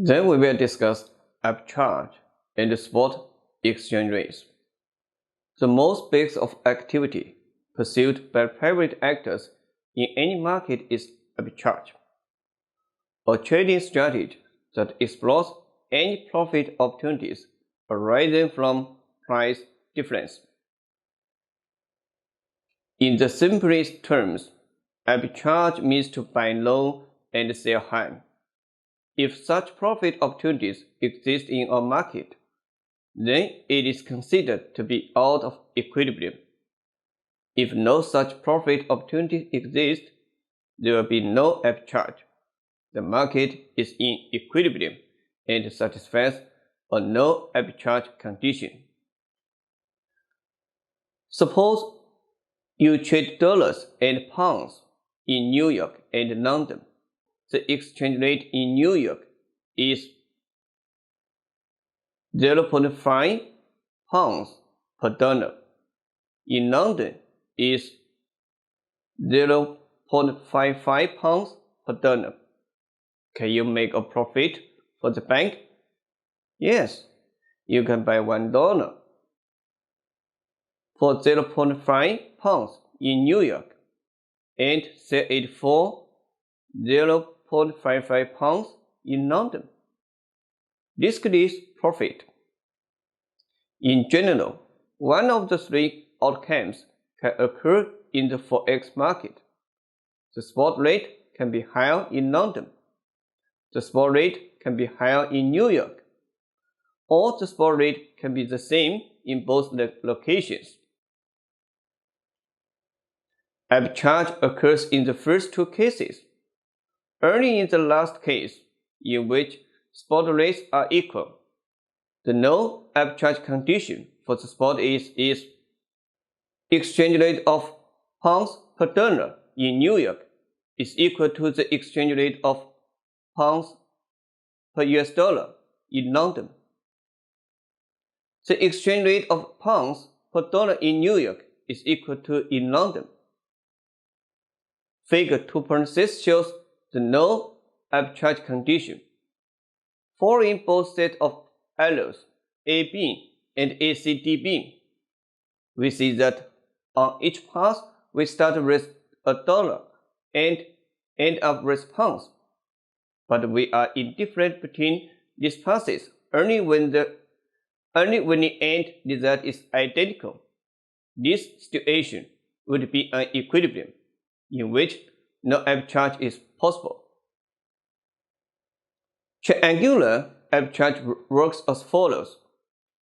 Then we will discuss arbitrage and the spot exchange rates. The most basic of activity pursued by private actors in any market is arbitrage, a trading strategy that explores any profit opportunities arising from price difference. In the simplest terms, arbitrage means to buy low and sell high. If such profit opportunities exist in a market, then it is considered to be out of equilibrium. If no such profit opportunity exists, there will be no arbitrage. The market is in equilibrium and satisfies a no arbitrage condition. Suppose you trade dollars and pounds in New York and London. The exchange rate in New York is 0.5 pounds per dollar. In London is 0.55 pounds per dollar. Can you make a profit for the bank? Yes, you can buy $1 for 0.5 pounds in New York and sell it for 0.55 pounds in London. This creates profit. In general, one of the three outcomes can occur in the forex market. The spot rate can be higher in London. The spot rate can be higher in New York. Or the spot rate can be the same in both locations. Arbitrage occurs in the first two cases. Only in the last case, in which spot rates are equal, the no arbitrage condition for the spot is exchange rate of pounds per dollar in New York is equal to the exchange rate of pounds per US dollar in London. The exchange rate of pounds per dollar in New York is equal to in London. Figure 2.6 shows the no arbitrage condition. Following both sets of arrows AB and ACDB, we see that on each path we start with $1 and end up with pounds. But we are indifferent between these passes only when the end result is identical. This situation would be an equilibrium in which no arbitrage is possible. Triangular arbitrage works as follows.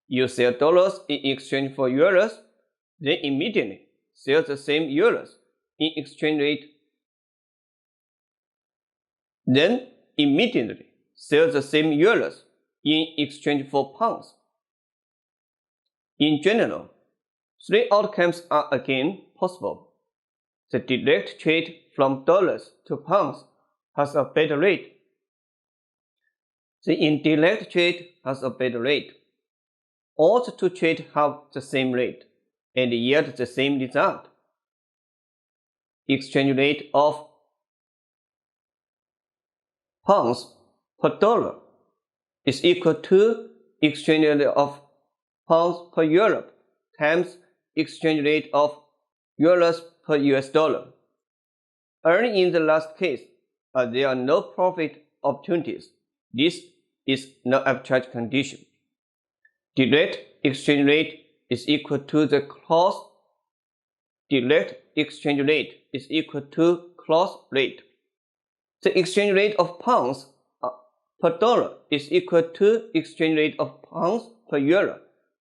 You sell dollars in exchange for euros, then immediately sell the same euros in exchange rate. Then immediately sell the same euros in exchange for pounds. In general, three outcomes are again possible. The direct trade from dollars to pounds has a better rate. The indirect trade has a better rate. All the two trades have the same rate and yield the same result. Exchange rate of pounds per dollar is equal to exchange rate of pounds per euro times exchange rate of euros per US dollar. Only in the last case there are no profit opportunities. This is no arbitrage condition. Direct exchange rate is equal to the cross. Direct exchange rate is equal to cross rate. The exchange rate of pounds per dollar is equal to exchange rate of pounds per euro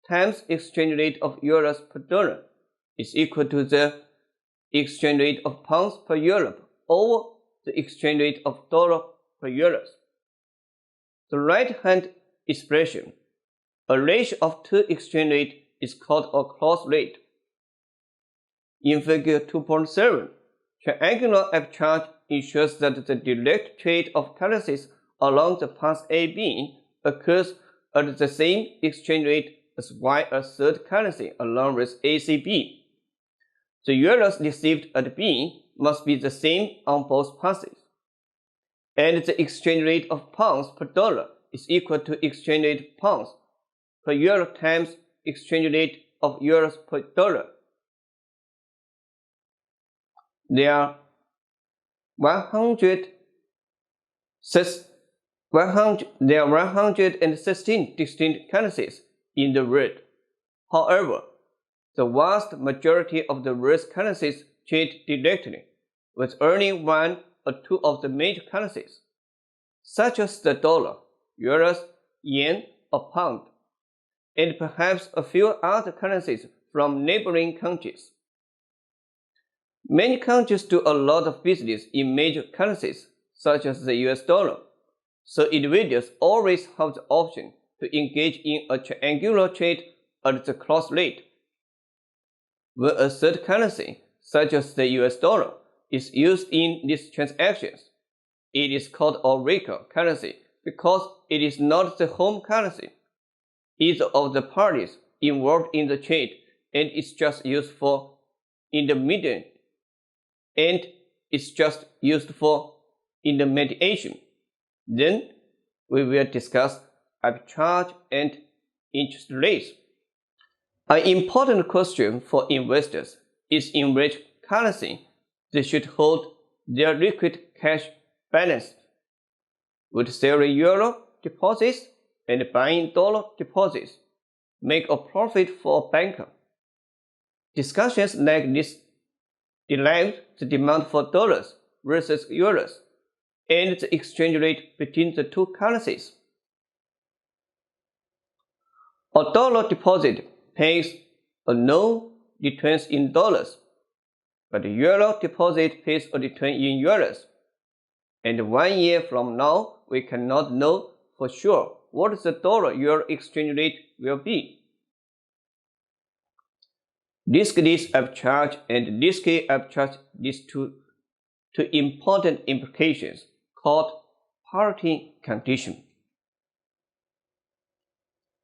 times exchange rate of euros per dollar is equal to the exchange rate of pounds per euro over the exchange rate of dollar per euros. The right-hand expression, a ratio of two exchange rates, is called a cross rate. In figure 2.7, triangular arbitrage ensures that the direct trade of currencies along the path AB occurs at the same exchange rate as Y a third currency along with ACB. The euros received at B must be the same on both passes. And the exchange rate of pounds per dollar is equal to exchange rate pounds per euro times exchange rate of euros per dollar. There are 116 distinct currencies in the world. However, the vast majority of the world's currencies trade directly with only one or two of the major currencies, such as the dollar, euros, yen, or pound, and perhaps a few other currencies from neighboring countries. Many countries do a lot of business in major currencies, such as the US dollar, so individuals always have the option to engage in a triangular trade at the cross rate. When a third currency, such as the US dollar, is used in these transactions, it is called a weaker currency because it is not the home currency either of the parties involved in the trade and is just used for intermediation. Then we will discuss arbitrage and interest rates. An important question for investors is in which currency they should hold their liquid cash balance. Would selling euro deposits and buying dollar deposits make a profit for a banker? Discussions like this derive the demand for dollars versus euros and the exchange rate between the two currencies. A dollar deposit pays a no return in dollars, but a euro deposit pays a return in euros. And 1 year from now, we cannot know for sure what the dollar-euro exchange rate will be. Riskless arbitrage and risky arbitrage leads to important implications called parity condition.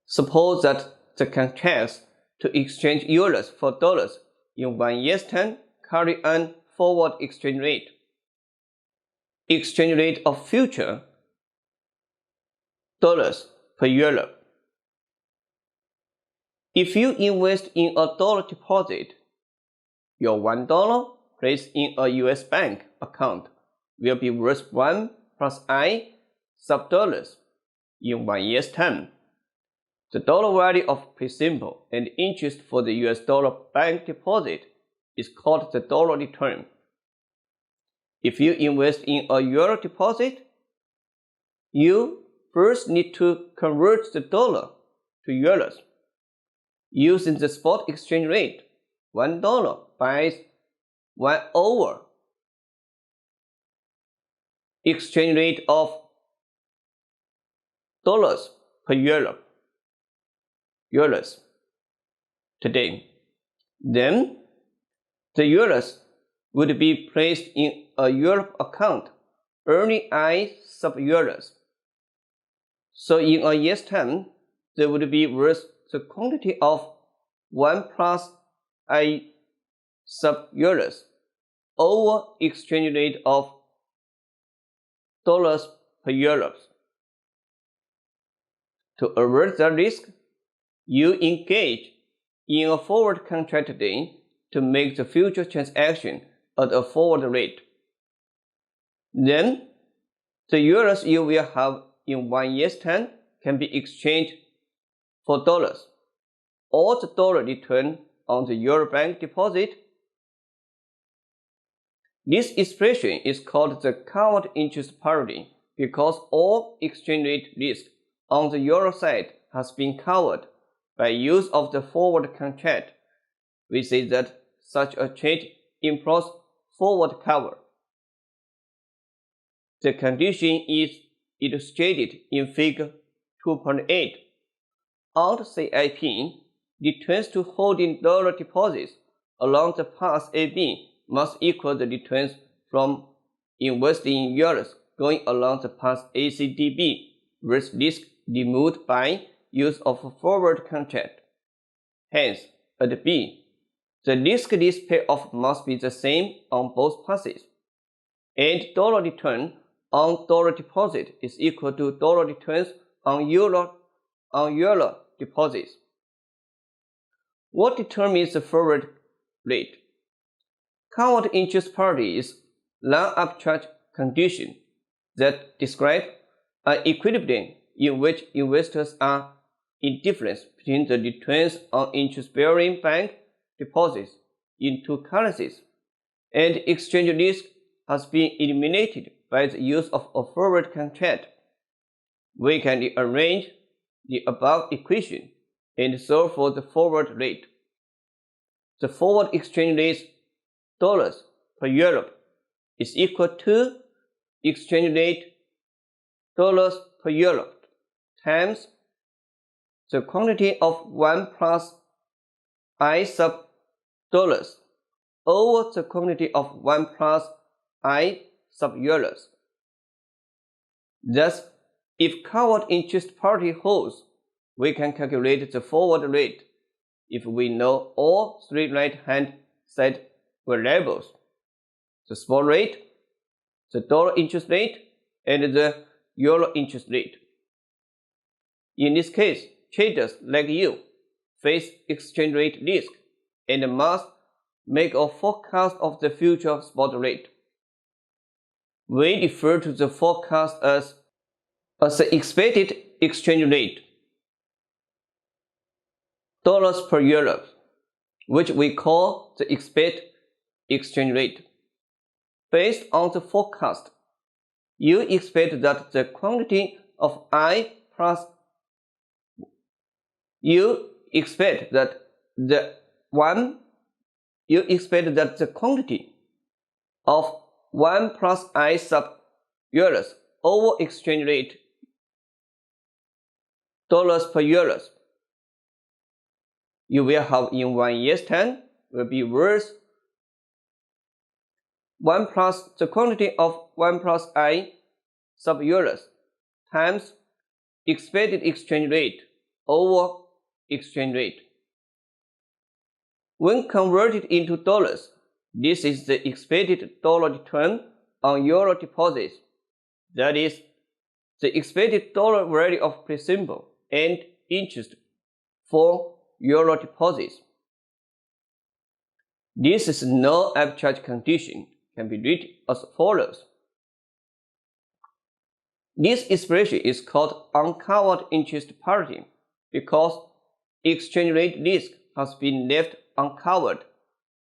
Suppose that the contracts to exchange euros for dollars in 1 year's time carry an forward exchange rate. Exchange rate of future dollars per euro. If you invest in a dollar deposit, your $1 placed in a US bank account will be worth 1 plus I sub dollars in 1 year's time. The dollar value of principal and interest for the US dollar bank deposit is called the dollar return. If you invest in a euro deposit, you first need to convert the dollar to euros. Using the spot exchange rate, $1 buys 1 over exchange rate of dollars per euro. Euros today. Then the euros would be placed in a Europe account, earning I sub euros. So in a year's time, they would be worth the quantity of 1 plus I sub euros over exchange rate of dollars per euros. To avert the risk, you engage in a forward contract today to make the future transaction at a forward rate. Then, the euros you will have in 1 year's time can be exchanged for dollars, or the dollar return on the euro bank deposit. This expression is called the covered interest parity because all exchange rate risk on the euro side has been covered by use of the forward contract. We say that such a trade employs forward cover. The condition is illustrated in Figure 2.8. Alt CIP returns to holding dollar deposits along the path AB must equal the returns from investing in euros going along the path ACDB with risk removed by use of a forward contract. Hence, at B, the riskless payoff must be the same on both paths, and dollar return on dollar deposit is equal to dollar returns on euro deposits. What determines the forward rate? Covered interest party is non-arbitrage condition that describe an equilibrium in which investors are indifferent between the returns on interest-bearing bank deposits in two currencies, and exchange risk has been eliminated by the use of a forward contract. We can rearrange the above equation and solve for the forward rate. The forward exchange rate dollars per euro is equal to exchange rate dollars per euro times the quantity of 1 plus I sub dollars over the quantity of 1 plus I sub euros. Thus, if covered interest party holds, we can calculate the forward rate if we know all three right-hand side variables: the spot rate, the dollar interest rate, and the euro interest rate. In this case, traders like you face exchange rate risk and must make a forecast of the future spot rate. We refer to the forecast as the expected exchange rate, dollars per euro, which we call the expected exchange rate. Based on the forecast, you expect that the quantity of I plus the quantity of 1 plus I sub euros over exchange rate dollars per euros you will have in 1 year's time will be worth 1 plus the quantity of 1 plus I sub euros times expected exchange rate over exchange rate. When converted into dollars, this is the expected dollar return on euro deposits, that is, the expected dollar value of principal and interest for euro deposits. This is no arbitrage condition, can be written as follows. This expression is called uncovered interest parity because exchange rate risk has been left uncovered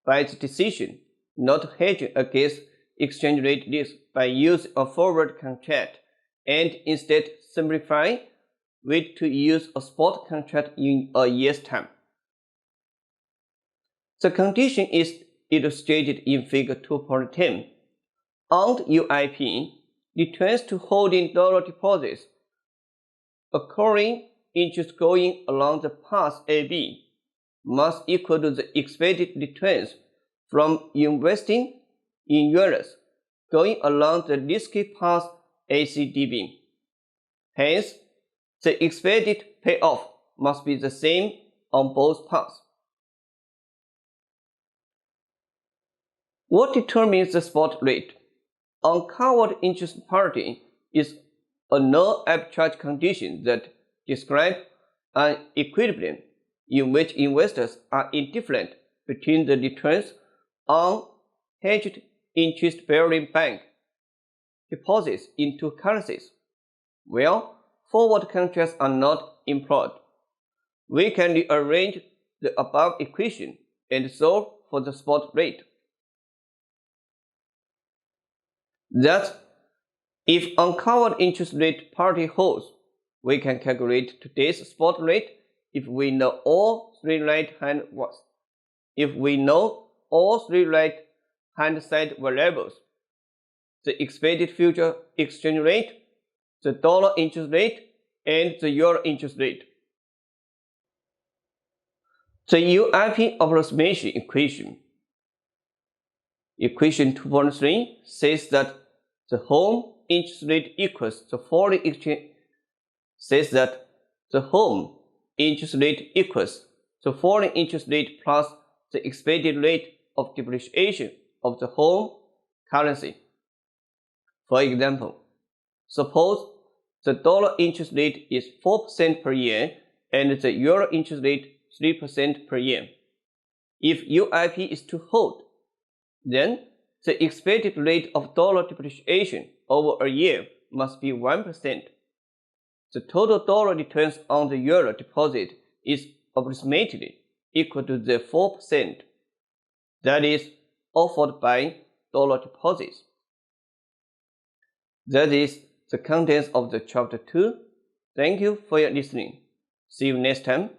by the decision not to hedge against exchange rate risk by using a forward contract and instead simplify it to use a spot contract in a year's time. The condition is illustrated in Figure 2.10. On UIP, returns to holding dollar deposits occurring interest going along the path AB must equal to the expected returns from investing in euros going along the risky path ACDB. Hence, the expected payoff must be the same on both paths. What determines the spot rate? Uncovered interest parity is a no-arbitrage condition that describes an equilibrium in which investors are indifferent between the returns on hedged interest-bearing bank deposits in two currencies. Where forward contracts are not employed, we can rearrange the above equation and solve for the spot rate. Thus, if uncovered interest rate parity holds, we can calculate today's spot rate if we know all three right-hand side variables: the expected future exchange rate, the dollar interest rate, and the euro interest rate. The UIP approximation equation, equation 2.3, says that the home interest rate equals the foreign exchange plus the expected rate of depreciation of the home currency. For example, suppose the dollar interest rate is 4% per year and the euro interest rate 3% per year. If UIP is to hold, then the expected rate of dollar depreciation over a year must be 1%. The total dollar returns on the euro deposit is approximately equal to the 4% that is offered by dollar deposits. That is the contents of the chapter 2. Thank you for your listening. See you next time.